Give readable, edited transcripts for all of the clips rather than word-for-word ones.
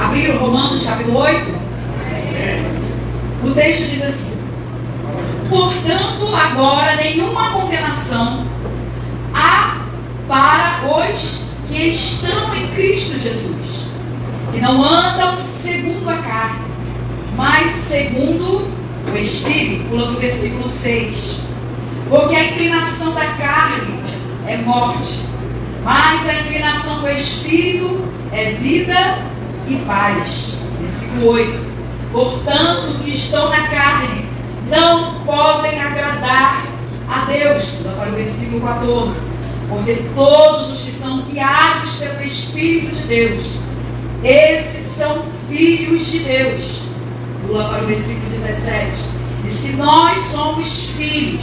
Abriram Romanos capítulo 8? O texto diz assim: portanto, agora nenhuma condenação há para os que estão em Cristo Jesus, que não andam segundo a carne, mas segundo o Espírito. Pula no versículo 6. Porque a inclinação da carne é morte, mas a inclinação do Espírito é vida e paz. Versículo 8. Portanto, que estão na carne não podem agradar a Deus. Para o versículo 14. Porque todos os que são guiados pelo Espírito de Deus, esses são filhos de Deus. Pula para o versículo 17. E se nós somos filhos,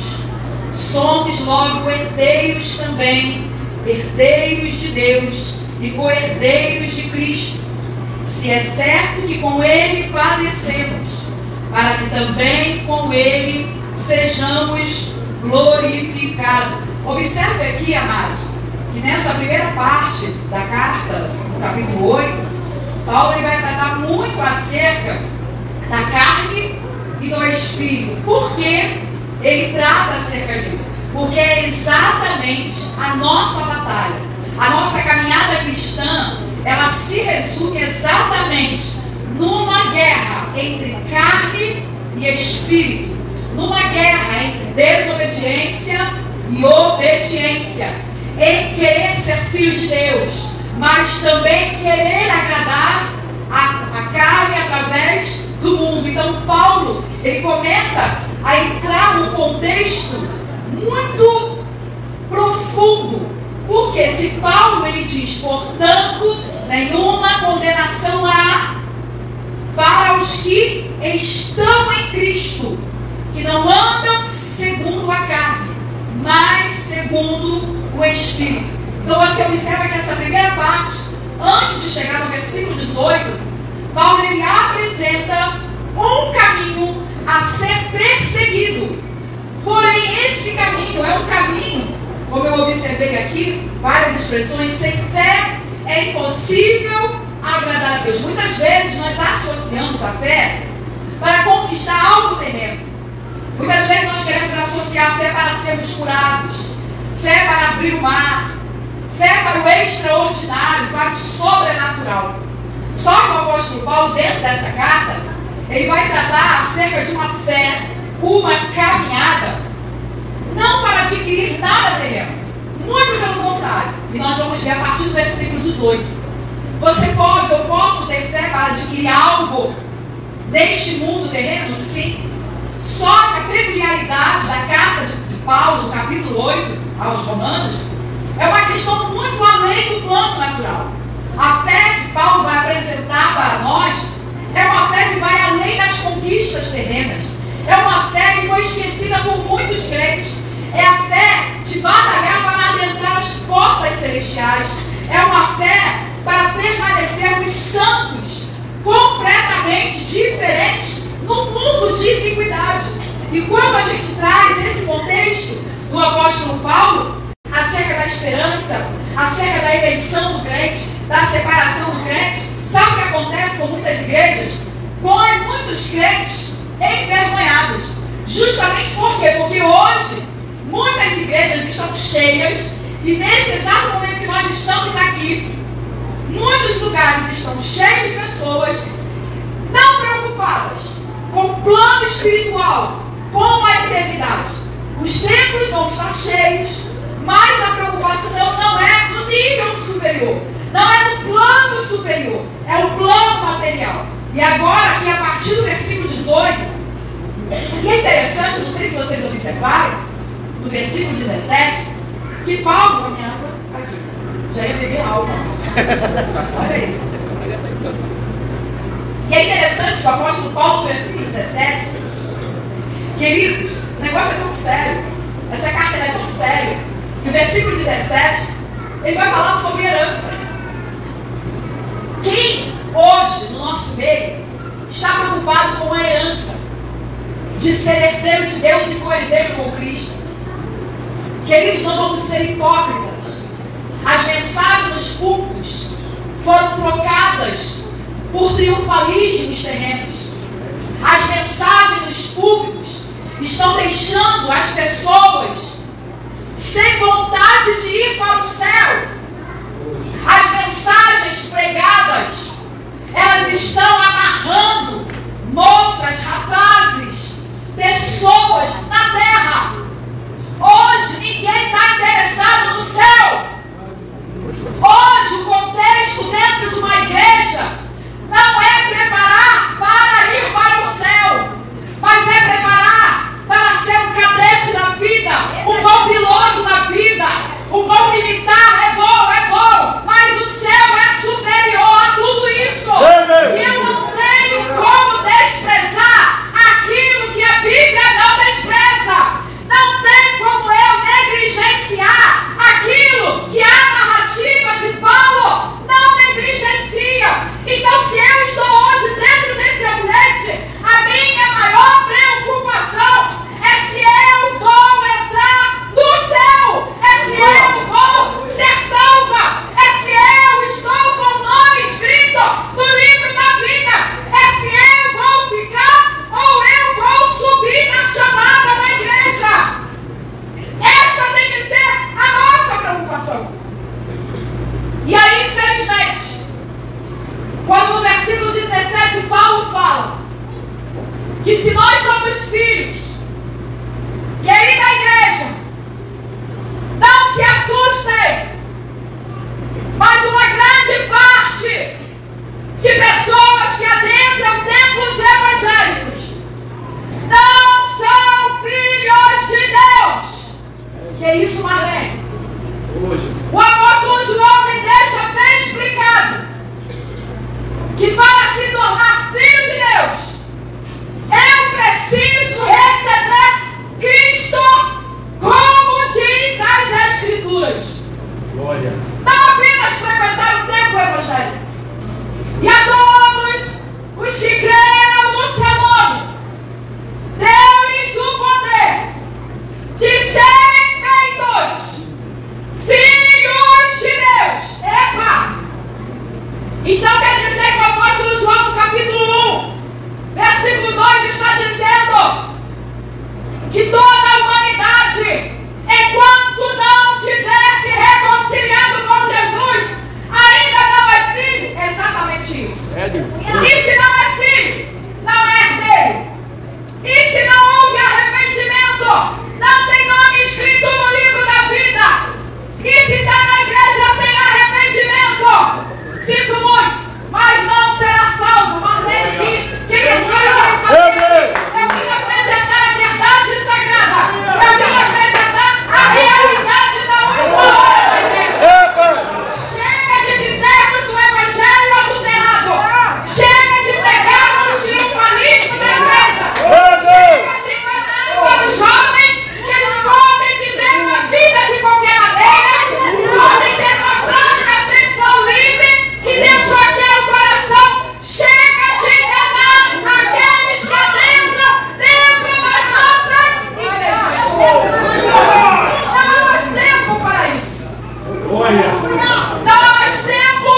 somos logo herdeiros também, herdeiros de Deus e co-herdeiros de Cristo, se é certo que com Ele padecemos, para que também com Ele sejamos glorificados. Observe aqui, amados, que nessa primeira parte da carta, no capítulo 8, Paulo vai tratar muito acerca da carne e do Espírito. Por que ele trata acerca disso? Porque é exatamente a nossa batalha. A nossa caminhada cristã, ela se resume exatamente numa guerra entre carne e espírito. Numa guerra entre desobediência e obediência. Em querer ser filhos de Deus, mas também querer agradar a carne através do mundo. Então Paulo, ele começa a entrar num contexto muito profundo. Porque se Paulo ele diz, portanto, nenhuma condenação há para os que estão em Cristo, que não andam segundo a carne, mas segundo o Espírito. Então você observa que essa primeira parte, antes de chegar no versículo 18, Paulo ele apresenta um caminho a ser perseguido. Porém, esse caminho é um caminho, como eu observei aqui, várias expressões, sem fé é impossível agradar a Deus. Muitas vezes nós associamos a fé para conquistar algo terreno. Muitas vezes nós queremos associar a fé para sermos curados, fé para abrir o mar, fé para o extraordinário, para o sobrenatural. Só que o apóstolo Paulo, dentro dessa carta, ele vai tratar acerca de uma fé, uma caminhada, não para adquirir nada terreno, muito pelo contrário. E nós vamos ver a partir do versículo 18. Você pode, eu posso ter fé para adquirir algo neste mundo terreno? Sim. Só que a peculiaridade da carta de Paulo, no capítulo 8, aos Romanos, é uma questão muito além do plano natural. A fé que Paulo vai apresentar para nós é uma fé que vai além das conquistas terrenas. É uma fé que foi esquecida por muitos crentes. É a fé de batalhar para adentrar as portas celestiais. É uma fé para permanecermos santos, completamente diferentes no mundo de iniquidade. E quando a gente traz esse contexto do apóstolo Paulo, acerca da esperança, acerca da eleição do crente, da separação do crente, sabe o que acontece com muitas igrejas? Põe muitos crentes envergonhados. Justamente por quê? Porque hoje muitas igrejas estão cheias e nesse exato momento que nós estamos aqui, muitos lugares estão cheios de pessoas não preocupadas com o plano espiritual, com a eternidade. Os templos vão estar cheios, mas a preocupação não é no nível superior, não é no plano superior, é o plano material. E agora, aqui a partir do versículo 18, e é interessante, não sei se vocês observaram, no versículo 17, que Paulo, a minha água aqui, já ia beber água. Olha isso. E é interessante que o apóstolo Paulo, no versículo 17, queridos, o negócio é tão sério, essa carta é tão séria, que o versículo 17, ele vai falar sobre herança. Quem hoje, no nosso meio, está preocupado com a herança de ser herdeiro de Deus e co-herdeiro com Cristo? Queridos, não vamos ser hipócritas. As mensagens dos cultos foram trocadas por triunfalismos terrenos. As mensagens públicos estão deixando as pessoas sem vontade de ir para o céu. As mensagens pregadas, elas estão amarrando moças, rapazes, pessoas na terra. Hoje ninguém está interessado no céu. Hoje o contexto dentro de uma igreja não é preparar para ir para o céu, mas é preparar para ser um cadete da vida, um bom piloto da vida, um bom militar. É bom, mas o céu é superior a tudo isso. E eu não tenho como desprezar aquilo que a Bíblia não despreza. Não tem como eu negligenciar aquilo que a narrativa de Paulo não negligencia. Então, se eu estou hoje dentro desse ambiente, a minha maior preocupação é se eu vou entrar no céu, é se eu vou ser salva, é se eu estou com o nome escrito no livro da vida, é se eu vou ficar ou eu vou subir na chamada da igreja. Essa tem que ser a nossa preocupação. E aí, infelizmente, quando no versículo 17 Paulo fala que se nós somos filhos, e aí na igreja, não se assustem, mas uma grande parte de pessoas que adentram templos evangélicos não são filhos de Deus. Que é isso, Marlene? O apóstolo João me deixa bem explicado que para se tornar filho de Deus, eu preciso receber Cristo, como diz as Escrituras. Glória. Não apenas frequentar o templo evangélico. E a todos os que creram no seu nome, deu-lhes o poder de serem feitos filhos de Deus. Epa! Então quer dizer que o apóstolo João, no capítulo 1, versículo 2, está dizendo que toda a humanidade, enquanto não tiver se reconciliado com Jesus, ainda não é filho. É exatamente isso. E se não é filho, não é herdeiro. E se não houve arrependimento, não tem nome escrito no livro da vida. E se está na igreja sem arrependimento, sinto muito, mas não será salvo. Marlene, que a senhora vai fazer? Eu vim apresentar a verdade sagrada. Eu vim apresentar a realidade da última hora da igreja. Chega de vivermos o evangelho adulterado. Chega de pregarmos triunfalismo na igreja. Chega de enganar para os jovens que eles podem viver uma vida de qualquer maneira, podem ter uma prática sexual livre, que Deus só quer o coração. Chega de enganar aqueles que adentram dentro das nossas igrejas. Não há mais tempo para isso. Não há mais tempo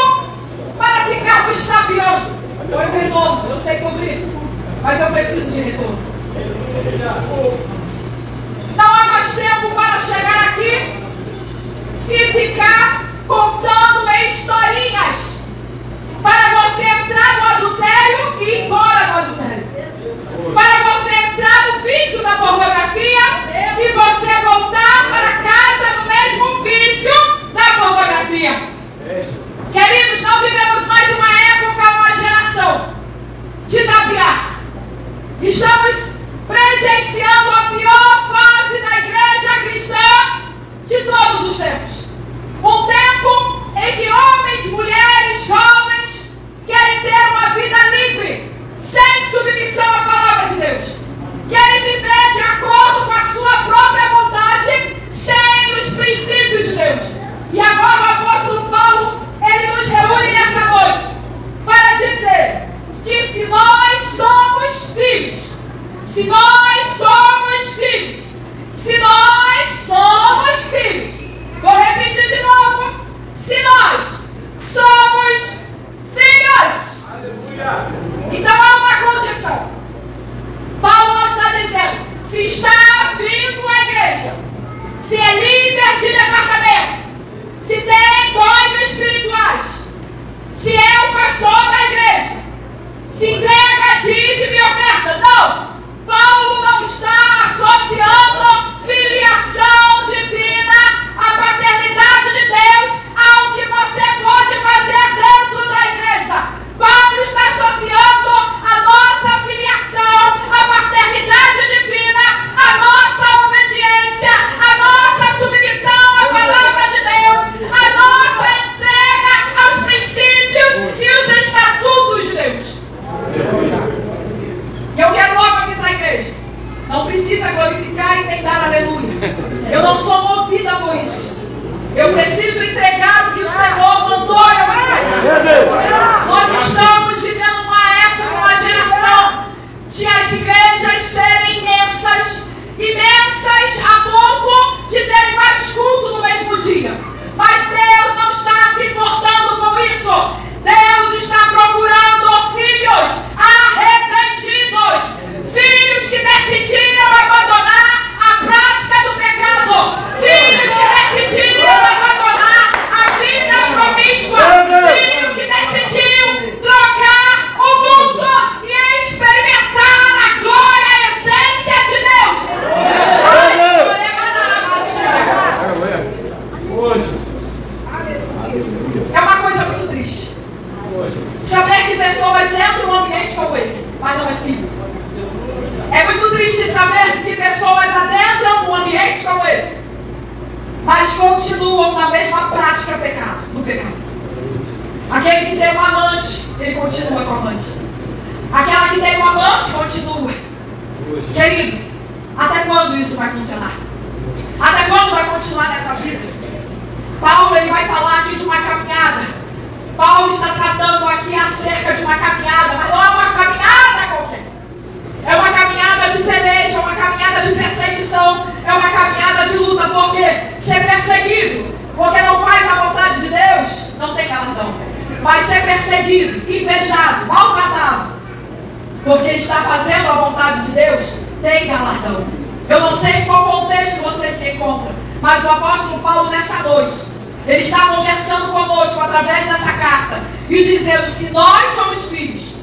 para ficarmos estapeando. Oi, retorno. Eu sei que eu grito, mas eu preciso de retorno. Não há mais tempo para chegar aqui e ficar contando historinhas para você entrar no adultério e ir embora do adultério. Para você entrar no vício da pornografia e você voltar para casa no mesmo vício da pornografia. Queridos, não vivemos mais uma época, uma geração de tapear. Estamos presenciando a pior fase da igreja cristã de todos os tempos. Um tempo em que homens, mulheres, jovens querem ter uma vida livre, sem submissão à palavra de Deus. Querem viver de acordo com a sua própria vontade, sem os princípios de Deus. E agora o apóstolo Paulo, ele nos reúne nessa noite para dizer que se nós somos filhos, se nós somos filhos, se nós somos filhos, vou repetir de novo, se nós somos filhos, entram num ambiente como esse, mas não é filho. É muito triste saber que pessoas adentram num ambiente como esse, mas continuam na mesma prática no pecado. Aquele que tem um amante, ele continua com o amante. Aquela que tem um amante, continua. Querido, até quando isso vai funcionar? Até quando vai continuar nessa vida? Paulo, ele vai falar aqui de uma caminhada. Paulo está tratando aqui acerca de uma caminhada, mas não é uma caminhada qualquer. É uma caminhada de peleja, é uma caminhada de perseguição, é uma caminhada de luta, porque ser perseguido, porque não faz a vontade de Deus, não tem galardão. Mas ser perseguido, invejado, maltratado, porque está fazendo a vontade de Deus, tem galardão. Eu não sei em qual contexto você se encontra, mas o apóstolo Paulo nessa noite, ele está conversando conosco através dessa carta e dizendo: se nós somos filhos,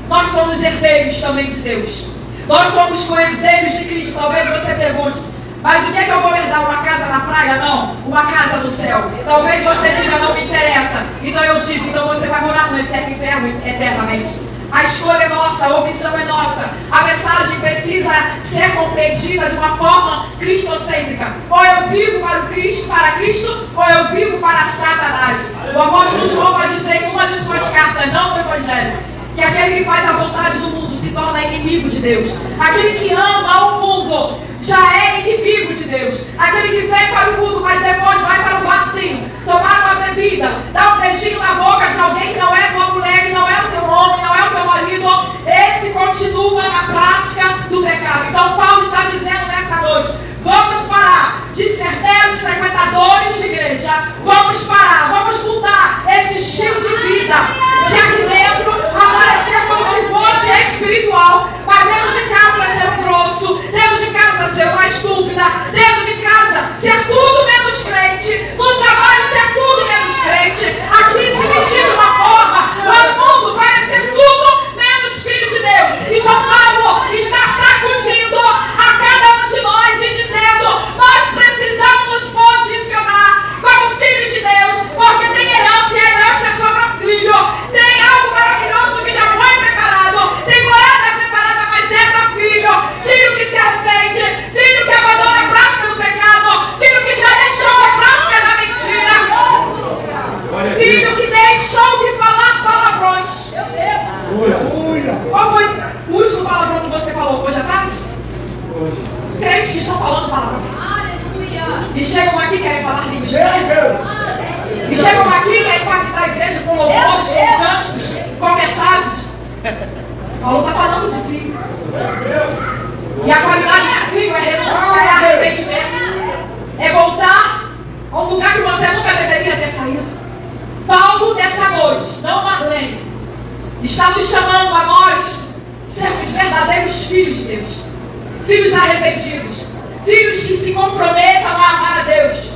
nós somos herdeiros também de Deus. Nós somos co-herdeiros de Cristo. Talvez você pergunte: mas o que é que eu vou herdar? Uma casa na praia? Não, uma casa no céu. Talvez você diga: não me interessa. Então eu digo: então você vai morar no inferno eternamente. A escolha é nossa, a opção é nossa. A mensagem precisa ser compreendida de uma forma cristocêntrica. Ou eu vivo para Cristo, ou eu vivo para Satanás. O apóstolo João vai dizer em uma de suas cartas, não no Evangelho, que aquele que faz a vontade do mundo se torna inimigo de Deus. Aquele que ama o mundo já é inimigo de Deus. Aquele que vem para o culto, mas depois vai para o barzinho, tomar uma bebida, dar um beijinho na boca de alguém que não é tua mulher, que não é o teu homem, não é o teu marido, esse continua na prática do pecado. Então Paulo está dizendo nessa noite: vamos parar de ser meros frequentadores de igreja. Vamos parar, vamos mudar esse estilo de vida de aqui dentro aparecer como se fosse espiritual, mas dentro de casa ser um grosso, dentro de casa ser uma estúpida, dentro de casa ser tudo menos crente, no trabalho ser tudo menos crente, aqui se vestir de uma forma, lá no mundo parecer tudo menos filho de Deus. Então Paulo está sacudindo a cada um de nós e dizendo: nós precisamos nos posicionar como filhos de Deus, porque tem herança e a herança é só para filho. Tem algo maravilhoso que já foi preparado, tem morada preparada, mas é para filho. Filho que se arrepende, filho que abandona a prática do pecado, filho que já deixou a prática da mentira, filho que deixou de falar palavrões. Qual foi o último palavrão que você falou hoje à tarde? Crentes que estão falando palavrão. E chegam aqui e querem falar línguas estranhas. E chegam aqui e querem impactar a igreja com louvores, com cânticos, com mensagens. Paulo está falando de filho. E a qualidade do filho é renunciar, é arrependimento. É voltar a um lugar que você nunca deveria ter saído. Paulo, nessa noite, não Marlene, está nos chamando a nós sermos verdadeiros filhos de Deus. Filhos arrependidos. Filhos que se comprometam a amar a Deus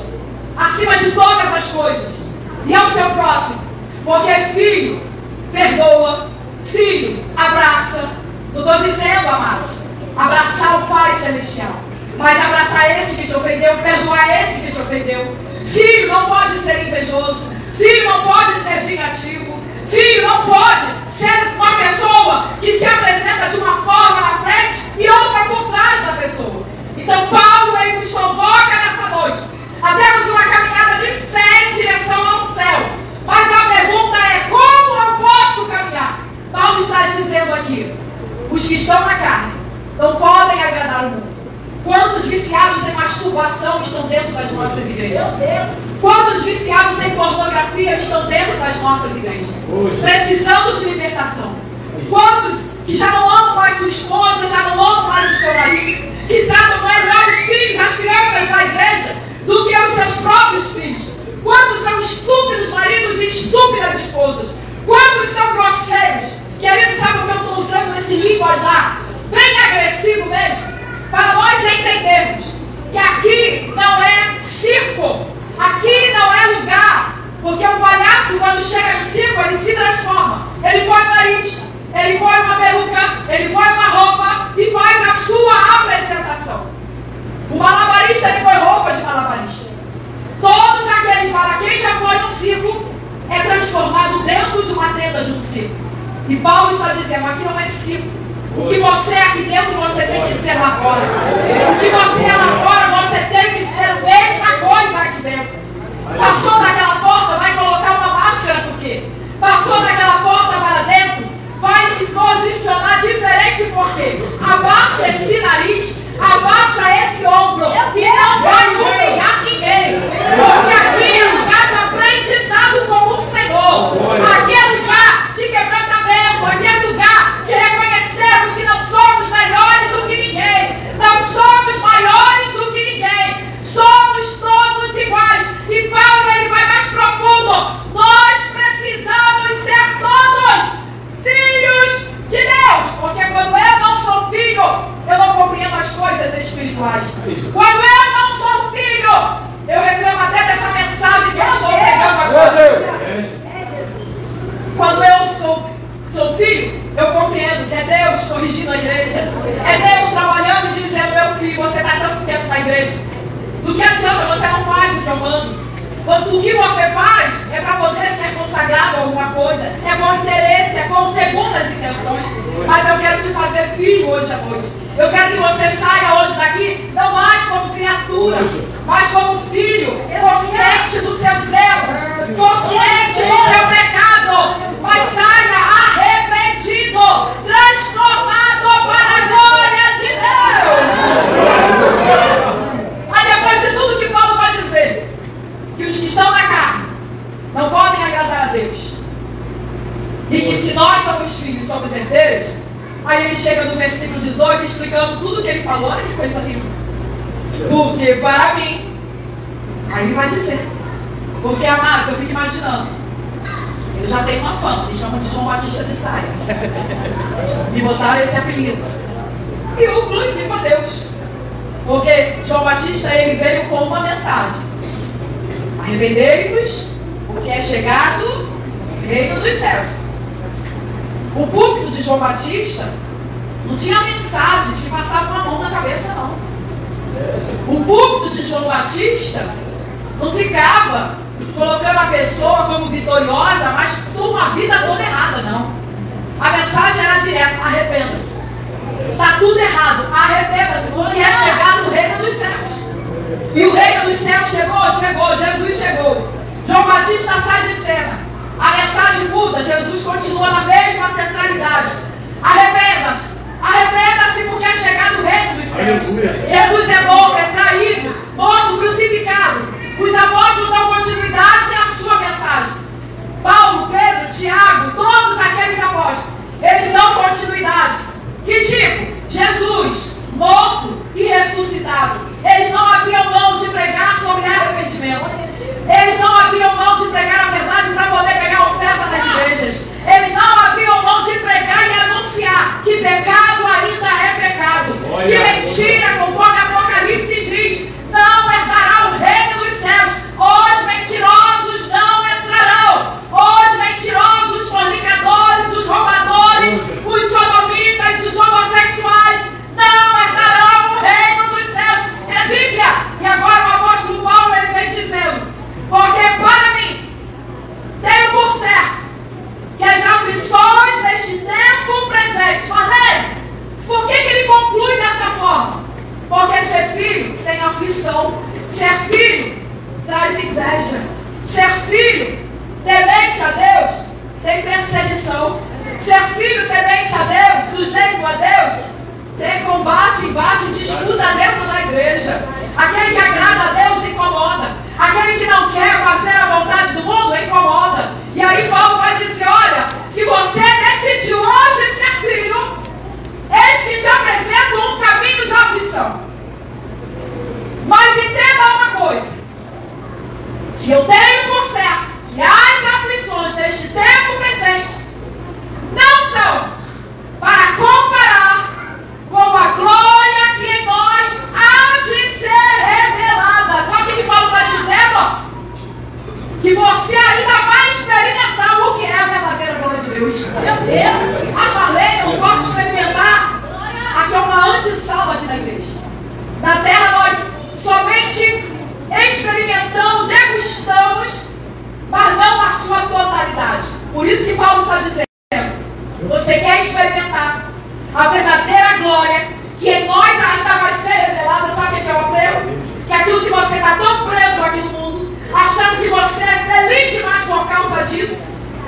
acima de todas as coisas e ao seu próximo. Porque filho perdoa, filho abraça. Não estou dizendo, amados, abraçar o Pai Celestial, mas abraçar esse que te ofendeu, perdoar esse que te ofendeu. Filho não pode ser invejoso, filho não pode ser vingativo, filho não pode ser uma pessoa que se apresenta de uma forma na frente e outra por trás da pessoa. Então Paulo, ele nos convoca nessa noite a termos uma caminhada de fé em direção ao céu. Mas a pergunta é: como eu posso caminhar? Paulo está dizendo aqui: os que estão na carne não podem agradar o mundo. Quantos viciados em masturbação estão dentro das nossas igrejas? Quantos viciados em pornografia estão dentro das nossas igrejas? Precisando de libertação. Quantos que já não amam mais sua esposa, já não amam mais o seu marido, que tratam melhor os filhos, as crianças da igreja, do que os seus próprios filhos? Quantos são estúpidos maridos e estúpidas esposas? Quantos são grosseiros? Querido, sabe o que eu estou usando esse linguajar bem agressivo mesmo? Para nós entendermos que aqui não é circo, aqui não é lugar, porque o palhaço, quando chega no circo, ele se transforma, ele põe o nariz, E Paulo está dizendo, aqui não é ciclo. O que você é aqui dentro, você tem que ser lá fora. O que você é lá fora, você tem que ser a mesma coisa aqui dentro. Passou daquela porta, vai colocar uma máscara, por quê? Passou daquela porta para dentro, vai se posicionar diferente, por quê? Abaixa esse nariz, abaixa esse ombro e não vai humilhar ninguém. Porque aqui é lugar de aprendizado com o Senhor. Aqui é lugar de quebrantamento, aqui é lugar de reconhecermos que não somos melhores do que ninguém. Não somos maiores do que ninguém. Somos todos iguais. E Paulo, ele vai mais profundo. Nós precisamos ser todos filhos de Deus. Porque quando eu não sou filho, eu não compreendo as coisas espirituais. Quando eu não sou filho, eu reclamo até dessa mensagem que eu estou pregando agora. Quando eu sou filho, eu compreendo que é Deus corrigindo a igreja. É Deus trabalhando e dizendo, meu filho, você está tanto tempo na igreja. Do que adianta, você não faz o que eu mando. O que você faz é para poder ser consagrado a alguma coisa. É com interesse, é com segundas intenções. Mas eu quero te fazer filho hoje à noite. Eu quero que você saia hoje daqui, não mais como criatura, mas como filho, consciente dos seus erros, consciente do seu pecado, mas saia arrependido, transformado para a glória de Deus. Aí depois de tudo que Paulo vai dizer, que os que estão na carne não podem agradar a Deus, e que se nós somos filhos, somos herdeiros, aí ele chega no versículo 18 explicando tudo que ele falou. Olha que coisa linda. Porque para mim, aí ele vai dizer, porque amados, eu fico imaginando, eu já tenho uma fama, me chamam de João Batista de Saia, me botaram esse apelido, e eu glorifico a Deus, porque João Batista, ele veio com uma mensagem: arrependei-vos, porque é chegado o reino dos céus. O púlpito de João Batista não tinha mensagem de que passava uma mão na cabeça, não. O púlpito de João Batista não ficava colocando a pessoa como vitoriosa, mas com uma vida toda errada, não. A mensagem era direta: arrependa-se. Está tudo errado, arrependa-se, porque é chegado o reino dos céus. E o reino dos céus chegou, Jesus chegou. João Batista sai de cena. A mensagem muda, Jesus continua na mesma centralidade. Arrependa-se porque é chegado o reino dos céus. Jesus é morto, é traído, morto, crucificado. Os apóstolos dão continuidade à sua mensagem. Paulo, Pedro, Tiago, todos aqueles apóstolos, eles dão continuidade. Que tipo? Jesus morto e ressuscitado. Eles não abriam mão de pregar sobre arrependimento. Eles não abriam mão de pregar a verdade para poder pegar a oferta das igrejas. Eles não abriam mão de pregar e anunciar que pecado ainda é pecado. Que mentira, conforme Apocalipse diz, não herdará o reino dos céus. Os mentirosos não entrarão. Os mentirosos, os fornicadores, os roubadores, os sodomitas, os homossexuais não herdarão o reino dos céus. É Bíblia. E agora o apóstolo Paulo, ele vem dizendo: porque para mim, tenho por certo que as aflições deste tempo presente. Marlene, por que ele conclui dessa forma? Porque ser filho tem aflição. Ser filho traz inveja. Ser filho temente a Deus tem perseguição. Ser filho temente a Deus, sujeito a Deus, tem combate, embate, disputa dentro da igreja. Aquele que agrada a Deus incomoda. Aquele que não quer fazer a vontade do mundo incomoda. E aí Paulo vai dizer: olha, se você decidiu hoje ser filho, eis que te apresento um caminho de aflição. Mas entenda uma coisa, que eu tenho por certo que as aflições deste tempo presente não são para comparar com a glória que em nós há de ser revelada. Sabe o que Paulo está dizendo? Que você ainda vai experimentar o que é a verdadeira glória de Deus. Meu Deus! Mas Marlene, eu não posso experimentar. Aqui é uma antessala aqui na igreja. Na terra nós somente experimentamos, degustamos, mas não a sua totalidade. Por isso que Paulo está dizendo: Você quer experimentar a verdadeira glória que em nós ainda vai ser revelada? Sabe o que é o apelo? Que aquilo que você está tão preso aqui no mundo, achando que você é feliz demais por causa disso,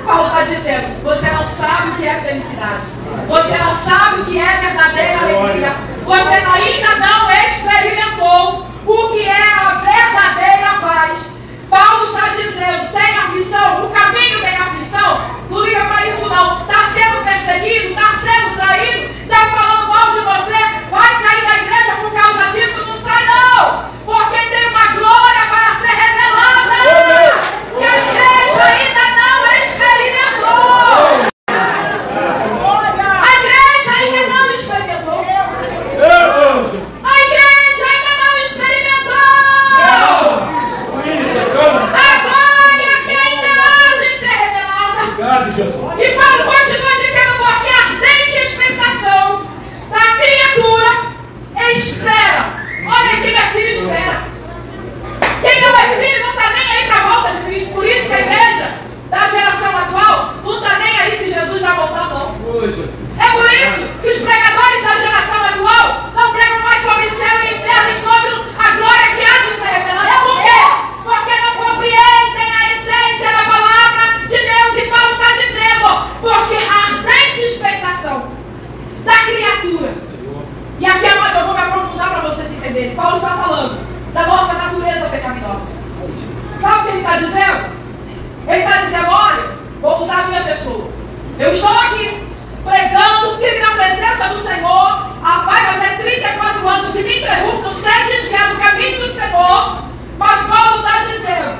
Paulo está dizendo, você não sabe o que é felicidade. Você não sabe o que é verdadeira alegria. Você ainda não experimentou o que é a verdadeira paz. Paulo está dizendo, tem aflição, o caminho tem aflição. Não liga para isso não. Está sendo perseguido, está sendo traído, está falando mal de você, vai sair da igreja por causa disso? Não sai não. Porque tem uma glória para ser revelada. Que a igreja ainda não experimentou. A igreja ainda não experimentou. A igreja ainda não experimentou. A glória que ainda há de ser revelada. E Paulo continua dizendo, porque a ardente expectação da criatura espera. Olha quem é filho espera. Quem não é filho não está nem aí para a volta de Cristo. Por isso que a igreja da geração atual não está nem aí se Jesus vai voltar não. É por isso que os pregadores da geração atual não pregam mais sobre céu e inferno e sobre a glória que há de ser revelada. Por quê? Porque não compreendem a essência da palavra de Deus. E Paulo está dizendo, porque a ardente expectação da criatura. E aqui eu vou me aprofundar para vocês entenderem. Paulo está falando da nossa natureza pecaminosa. Sabe o que ele está dizendo? Ele está dizendo, olha, vou usar a minha pessoa. Eu estou aqui pregando, firme na presença do Senhor. Vai fazer 34 anos ininterruptos, sem desviar do caminho do Senhor. Mas Paulo está dizendo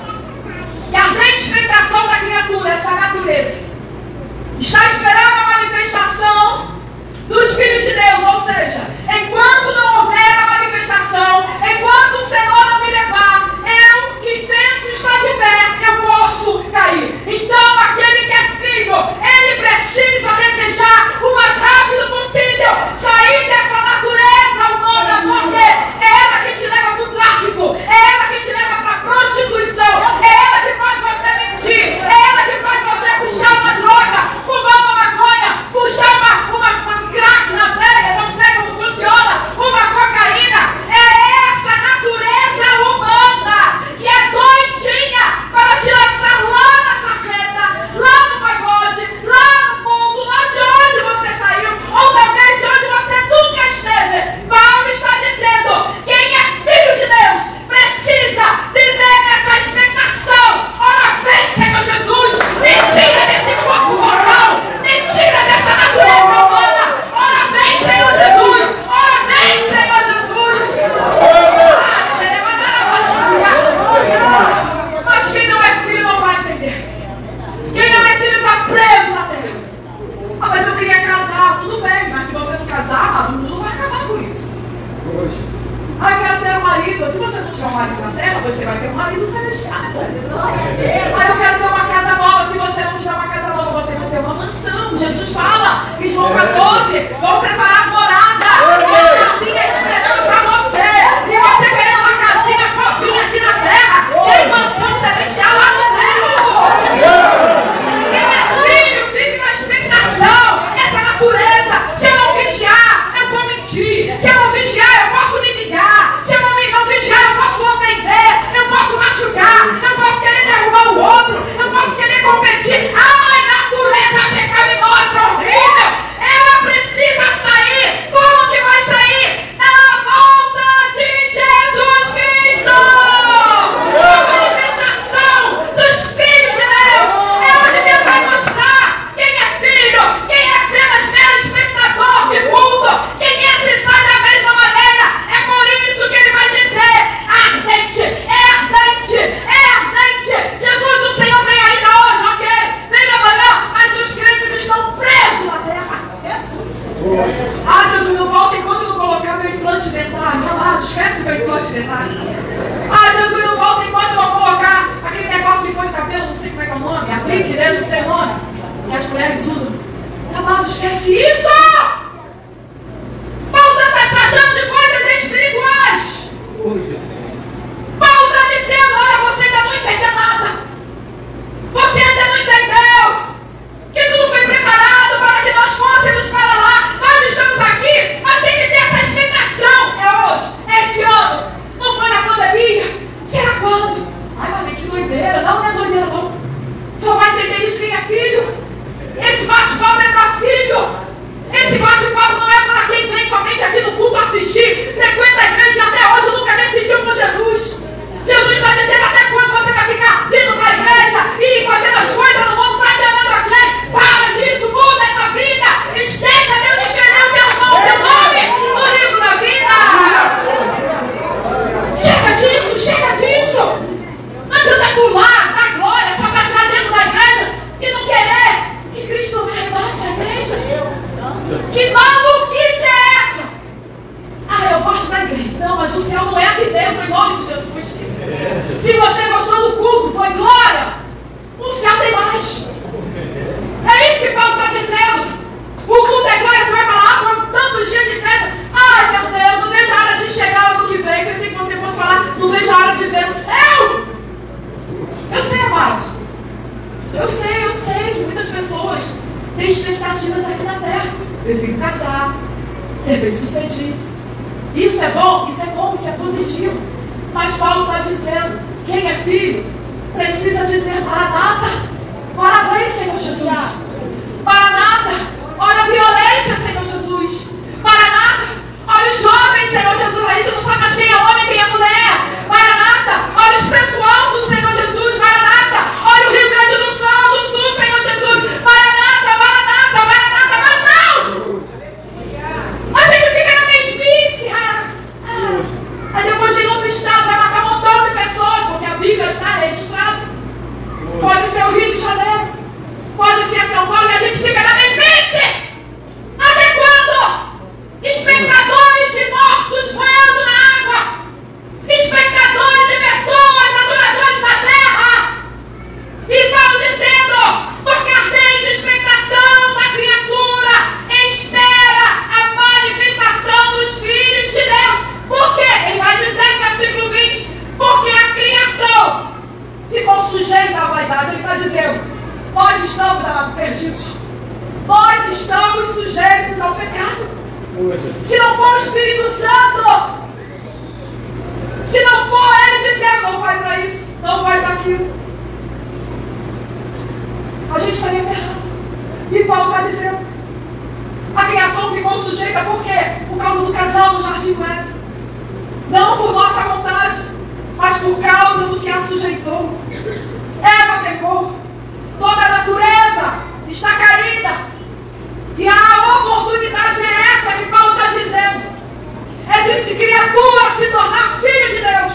que a ardente expectação da criatura, essa natureza, está esperando a manifestação dos filhos de Deus. Ou seja, enquanto não houver a manifestação, enquanto o Senhor não me levar, eu que penso estar de pé, eu posso cair. Então aquele que é filho, ele precisa desejar o mais rápido possível sair dessa natureza humana, porque é ela que te leva para o tráfico, é ela que te leva para a prostituição, é ela que faz você mentir, é ela que faz você puxar uma droga, fumar uma maconha, puxar uma crack na veia, não sei como funciona, uma cocaína. É essa natureza humana que é doidinha para te lançar lá na sarjeta, lá no pagode, lá no mundo, lá de onde você saiu, ou talvez de onde você nunca esteve. Paulo está dizendo, quem é filho de Deus precisa viver nessa expectação. Ora vem, Senhor Jesus, me tira desse corpo mortal, me tira dessa natureza humana. Ora vem, Senhor Jesus, ora vem, Senhor Jesus. Mas quem não é filho não vai entender. Quem não é filho está preso na terra. Mas eu queria casar, tudo bem, mas se você não casar, o mundo vai acabar com isso. Eu quero ter um marido. Se você não tiver um marido na terra, você vai ter um marido celestial. Eu quero ter uma casa nova. Se você não tiver uma casa nova, você vai ter uma mansão. Jesus fala em João 14, vou preparar morada, uma casinha esperando para você. E você querendo uma casinha copinha aqui na terra, tem mansão celestial lá no céu. Quem é filho vive na expectação. Essa natureza, se eu não vigiar, eu vou mentir. Se eu não vigiar, eu posso me vingar. Se eu não vigiar, eu posso ofender, eu posso machucar, eu posso querer derrubar o outro, eu posso querer competir. Ai, natureza pecaminosa, horrível. Ela precisa sair. Como que vai sair? Na volta de Jesus Cristo. A manifestação dos filhos de Deus é onde Deus vai mostrar quem é filho, quem é apenas mero espectador de culto, quem entra e sai da mesma maneira. É por isso que ele vai dizer, ardente, é ardente, é ardente. Jesus, o Senhor vem ainda hoje, ok? Vem amanhã, mas os crentes estão presos na terra. Jesus, não volta enquanto eu não colocar meu implante dentário. Esquece o meu implante dentário. Jesus, não volta enquanto eu não colocar aquele negócio que põe no cabelo, não sei como é que é o nome, aplique, não sei o nome, que as mulheres usam. Esquece isso! Paulo está tratando de coisas espirituais. Paulo está dizendo, olha, você ainda não entendeu nada. Você ainda não entendeu que tudo foi preparado para que nós fôssemos prefiro casar, ser bem sucedido. Isso é bom, isso é positivo. Mas Paulo está dizendo, quem é filho precisa dizer: Maranata, para vem, Senhor Jesus. Maranata, olha a violência, Senhor Jesus. Maranata, olha os jovens, Senhor Jesus. A gente não sabe mais quem é homem, quem é mulher. Maranata, olha os preços altos, Senhor Jesus. Maranata, olha o Rio Grande do Sul, Senhor Jesus. Maranata, Maranata, Maranata, mas não! A gente fica na mesmice. Aí depois vem outro estado, vai matar um montão de pessoas, porque a Bíblia está registrada. Pode ser o Rio de Janeiro, pode ser São Paulo, e a gente fica na mesmice. Até quando? Espectadores de mortos boiando na água, espectadores de pessoas, adoradores da terra. E Paulo dizendo, porque ardente expectação da criatura espera a manifestação dos filhos de Deus. Por quê? Ele vai dizer no versículo 20, porque a criação ficou sujeita à vaidade. Ele está dizendo, nós estamos, amados, perdidos. Nós estamos sujeitos ao pecado. Se não for o Espírito Santo, se não for Ele dizendo, não vai para isso, não vai para aquilo, a gente estaria ferrado. E Paulo está dizendo, a criação ficou sujeita por quê? Por causa do casal no jardim do Éden. Não por nossa vontade, mas por causa do que a sujeitou. Eva pecou, toda a natureza está caída. E a oportunidade é essa que Paulo está dizendo. É de criatura se tornar filho de Deus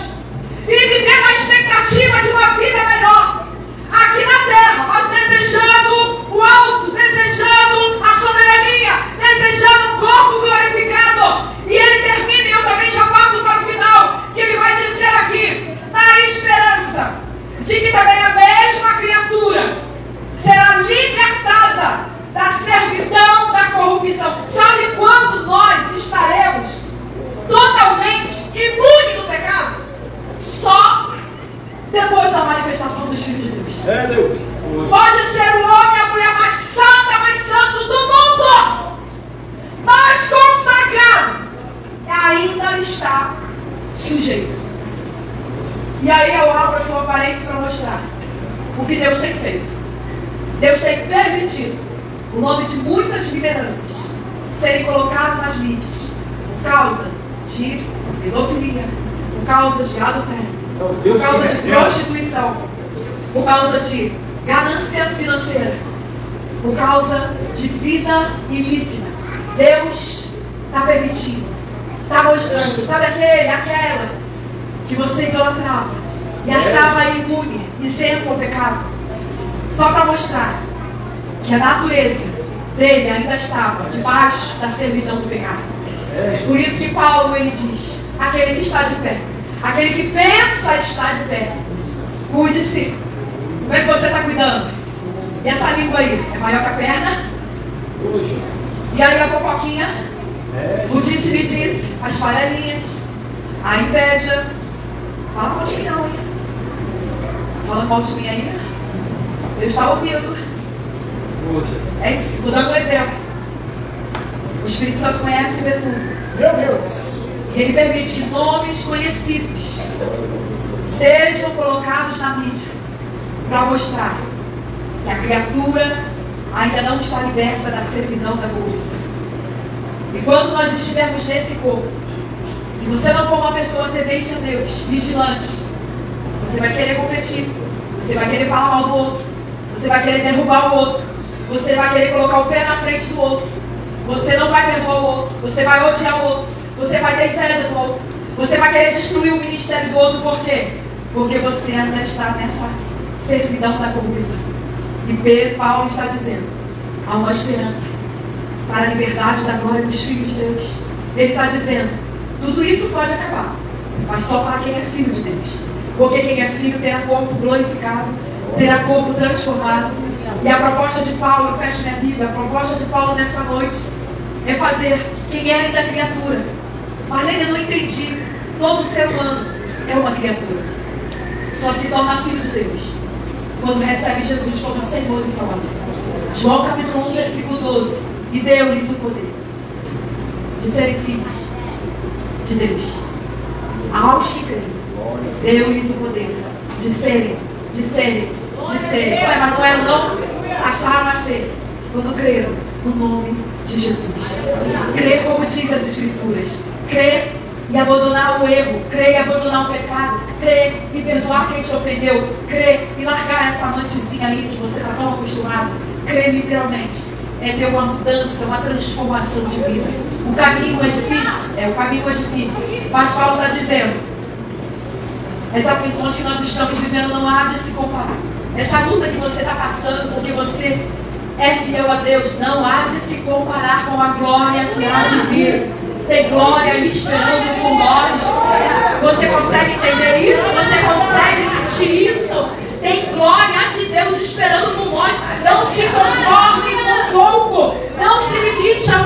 e viver na expectativa de uma vida melhor aqui na terra, mas desejando o alto, desejando a soberania, desejando um corpo glorificado. E ele termina, e eu também já parto para o final, que ele vai dizer aqui, na esperança de que também a mesma criatura será libertada da servidão da corrupção. Sabe quando nós estaremos totalmente imunes do pecado? Só depois da manifestação dos filhos de Deus. É, Deus. Pode ser o homem, a mulher mais santa, mais santo do mundo, mais consagrado, ainda está sujeito. E aí eu abro aqui uma parênteses para mostrar o que Deus tem feito. Deus tem permitido o nome de muitas lideranças serem colocados nas mídias por causa de pedofilia, por causa de adultério, por causa de prostituição, por causa de ganância financeira, por causa de vida ilícita. Deus está permitindo, está mostrando, sabe aquela que você idolatrava e achava imune, isento ao pecado, só para mostrar que a natureza dele ainda estava debaixo da servidão do pecado. Por isso que Paulo, ele diz, aquele que está de pé, aquele que pensa estar de pé, cuide-se. Como é que você está cuidando? E essa língua aí, é maior que a perna? E aí a fofoquinha? O disse-me disse, as panelinhas, a inveja. Fala mal de mim não, hein? Fala mal de mim aí? Eu estava ouvindo. É isso, estou dando um exemplo. O Espírito Santo conhece e vê tudo. Meu Deus. E ele permite que nomes conhecidos sejam colocados na mídia para mostrar que a criatura ainda não está liberta da servidão da corrupção. Enquanto nós estivermos nesse corpo, se você não for uma pessoa temente a Deus, vigilante, você vai querer competir, você vai querer falar mal do outro, você vai querer derrubar o outro, você vai querer colocar o pé na frente do outro, você não vai perdoar o outro, você vai odiar o outro, você vai ter inveja do outro, você vai querer destruir o ministério do outro. Por quê? Porque você ainda está nessa servidão da corrupção. E Paulo está dizendo, há uma esperança para a liberdade da glória dos filhos de Deus. Ele está dizendo, tudo isso pode acabar, mas só para quem é filho de Deus. Porque quem é filho terá corpo glorificado, terá corpo transformado. E a proposta de Paulo, eu fecho minha Bíblia, a proposta de Paulo nessa noite é fazer quem é ainda criatura. Marlene, eu não entendi. Todo ser humano é uma criatura. Só se torna filho de Deus quando recebe Jesus como Senhor e Salvador. João capítulo 1, versículo 12. e deu-lhes o poder de serem filhos de Deus. Aos que creem, deu-lhes o poder de serem. Ué, mas não eram não? Passaram a ser, quando creram no nome de Jesus. Crer como diz as Escrituras. Crer e abandonar o erro. Crer e abandonar o pecado. Crer e perdoar quem te ofendeu. Crer e largar essa amantezinha aí que você está tão acostumado. Crer literalmente é ter uma mudança, uma transformação de vida. O caminho é difícil? O caminho é difícil. Mas Paulo está dizendo, as aflições que nós estamos vivendo não há de se comparar. Essa luta que você está passando porque você é fiel a Deus, não há de se comparar com a glória que há de vir. Tem glória aí esperando por nós. Você consegue entender isso? Você consegue sentir isso? Tem glória de Deus esperando por nós. Não se conforme com pouco. Não se limite a